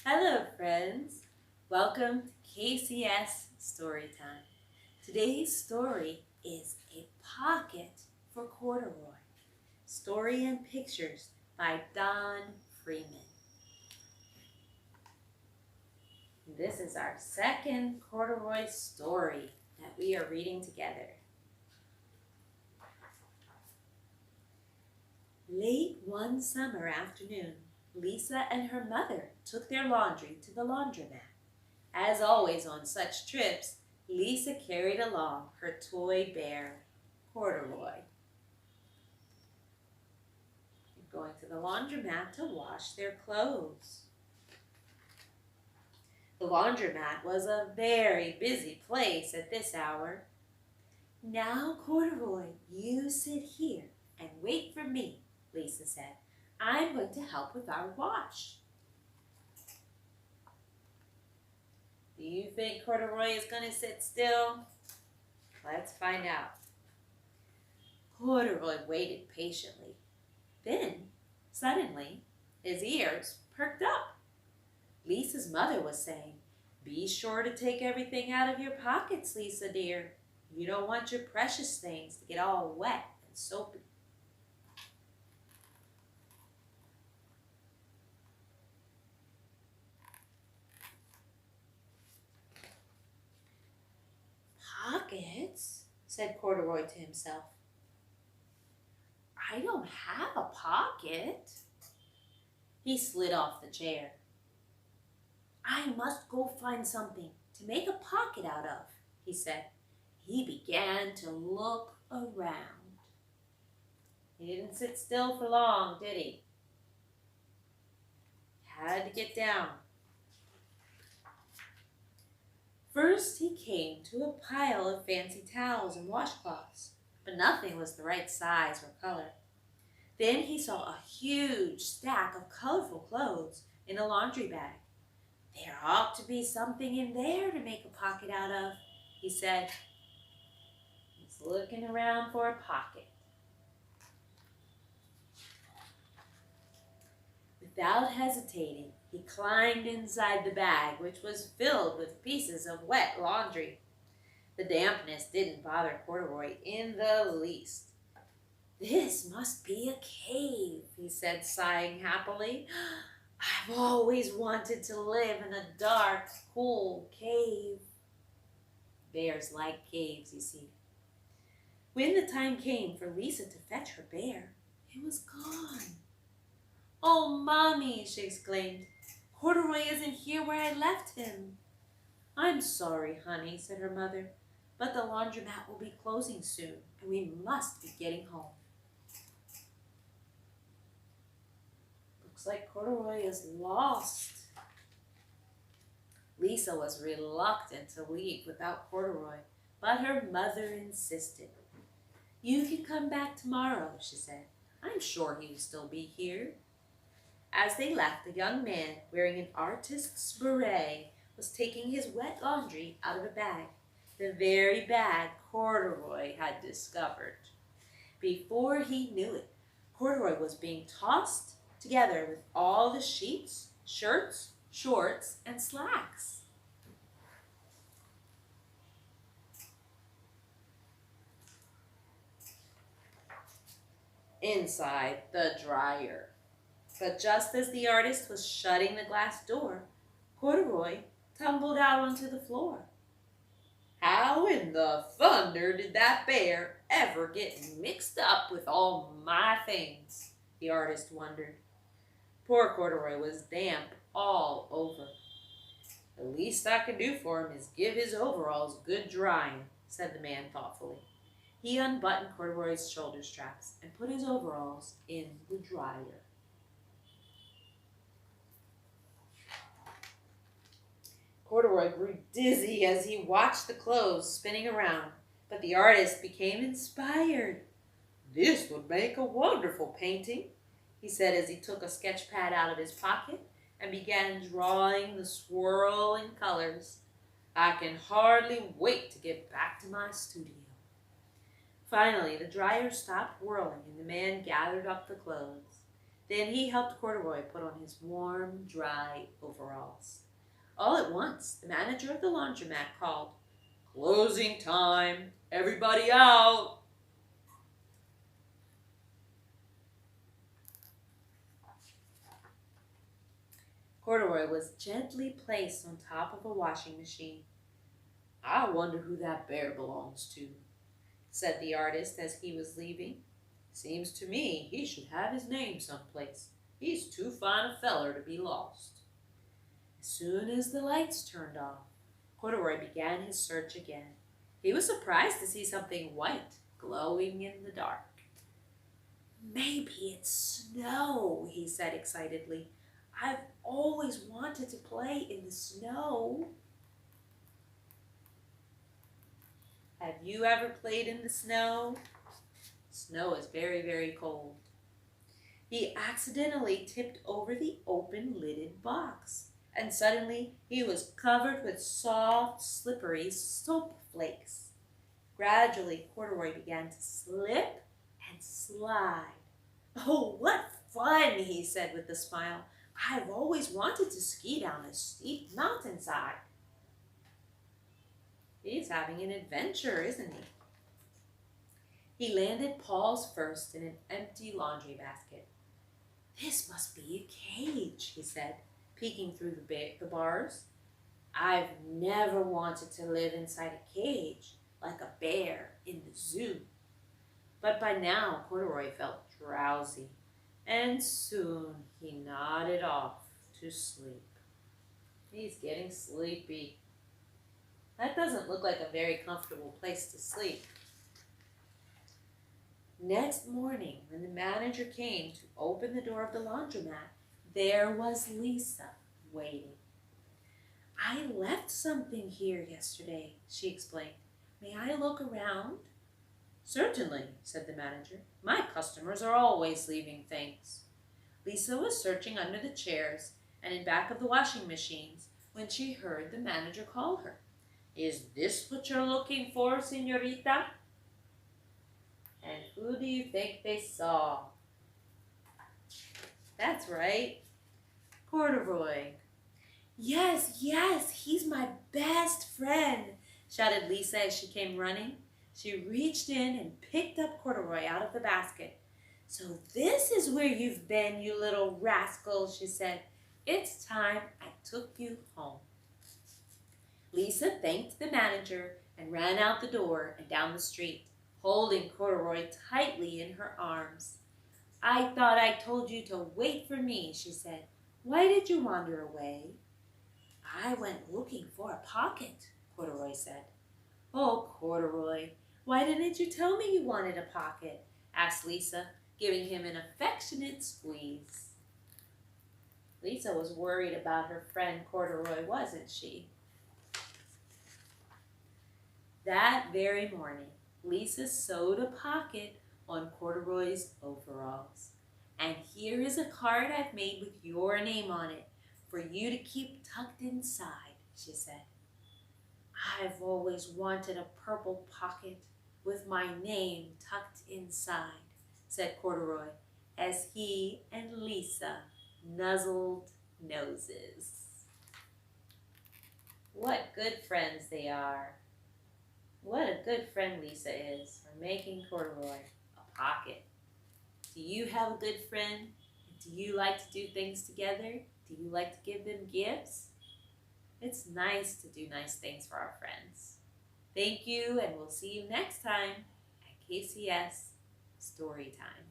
Hello friends, welcome to KCS Storytime. Today's story is A Pocket for Corduroy. Story and pictures by Don Freeman. This is our second Corduroy story that we are reading together. Late one summer afternoon, Lisa and her mother took their laundry to the laundromat. As always on such trips, Lisa carried along her toy bear, Corduroy. They're going to the laundromat to wash their clothes. The laundromat was a very busy place at this hour. "Now, Corduroy, you sit here and wait for me," Lisa said. "I'm going to help with our wash." Do you think Corduroy is going to sit still? Let's find out. Corduroy waited patiently. Then, suddenly, his ears perked up. Lisa's mother was saying, "Be sure to take everything out of your pockets, Lisa dear. You don't want your precious things to get all wet and soapy." "Pockets?" said Corduroy to himself. "I don't have a pocket." He slid off the chair. "I must go find something to make a pocket out of," he said. He began to look around. He didn't sit still for long, did he? Had to get down. First, he came to a pile of fancy towels and washcloths, but nothing was the right size or color. Then he saw a huge stack of colorful clothes in a laundry bag. "There ought to be something in there to make a pocket out of," he said. He's looking around for a pocket. Without hesitating, he climbed inside the bag, which was filled with pieces of wet laundry. The dampness didn't bother Corduroy in the least. "This must be a cave," he said, sighing happily. "I've always wanted to live in a dark, cool cave." Bears like caves, you see. When the time came for Lisa to fetch her bear, it was gone. "Oh, Mommy," she exclaimed, "Corduroy isn't here where I left him." "I'm sorry, honey," said her mother, "but the laundromat will be closing soon, and we must be getting home." Looks like Corduroy is lost. Lisa was reluctant to leave without Corduroy, but her mother insisted. "You can come back tomorrow," she said. "I'm sure he will still be here." As they left, a young man wearing an artist's beret was taking his wet laundry out of a bag, the very bag Corduroy had discovered. Before he knew it, Corduroy was being tossed together with all the sheets, shirts, shorts, and slacks. Inside the dryer. But just as the artist was shutting the glass door, Corduroy tumbled out onto the floor. "How in the thunder did that bear ever get mixed up with all my things?" the artist wondered. Poor Corduroy was damp all over. "The least I can do for him is give his overalls good drying," said the man thoughtfully. He unbuttoned Corduroy's shoulder straps and put his overalls in the dryer. Corduroy grew dizzy as he watched the clothes spinning around, but the artist became inspired. "This would make a wonderful painting," he said as he took a sketch pad out of his pocket and began drawing the swirling colors. "I can hardly wait to get back to my studio." Finally, the dryer stopped whirling and the man gathered up the clothes. Then he helped Corduroy put on his warm, dry overalls. All at once, the manager of the laundromat called, "Closing time! Everybody out!" Corduroy was gently placed on top of a washing machine. "I wonder who that bear belongs to," said the artist as he was leaving. "Seems to me he should have his name someplace. He's too fine a feller to be lost." As soon as the lights turned off, Corduroy began his search again. He was surprised to see something white glowing in the dark. "Maybe it's snow," he said excitedly. "I've always wanted to play in the snow." Have you ever played in the snow? Snow is very, very cold. He accidentally tipped over the open lidded box, and suddenly he was covered with soft, slippery soap flakes. Gradually, Corduroy began to slip and slide. "Oh, what fun," he said with a smile. "I've always wanted to ski down a steep mountainside." He's having an adventure, isn't he? He landed paws first in an empty laundry basket. "This must be a cage," he said, peeking through the bars. "I've never wanted to live inside a cage like a bear in the zoo." But by now, Corduroy felt drowsy, and soon he nodded off to sleep. He's getting sleepy. That doesn't look like a very comfortable place to sleep. Next morning, when the manager came to open the door of the laundromat, there was Lisa waiting. "I left something here yesterday," she explained. "May I look around?" "Certainly," said the manager. "My customers are always leaving things." Lisa was searching under the chairs and in back of the washing machines when she heard the manager call her. "Is this what you're looking for, señorita?" And who do you think they saw? That's right, Corduroy. "Yes, yes, he's my best friend," shouted Lisa as she came running. She reached in and picked up Corduroy out of the basket. "So this is where you've been, you little rascal," she said. "It's time I took you home." Lisa thanked the manager and ran out the door and down the street, holding Corduroy tightly in her arms. "I thought I told you to wait for me," she said. "Why did you wander away?" "I went looking for a pocket," Corduroy said. "Oh, Corduroy, why didn't you tell me you wanted a pocket?" asked Lisa, giving him an affectionate squeeze. Lisa was worried about her friend Corduroy, wasn't she? That very morning, Lisa sewed a pocket on Corduroy's overalls. "And here is a card I've made with your name on it for you to keep tucked inside," she said. "I've always wanted a purple pocket with my name tucked inside," said Corduroy as he and Lisa nuzzled noses. What good friends they are. What a good friend Lisa is for making Corduroy a pocket. Do you have a good friend? Do you like to do things together? Do you like to give them gifts? It's nice to do nice things for our friends. Thank you, and we'll see you next time at KCS Storytime.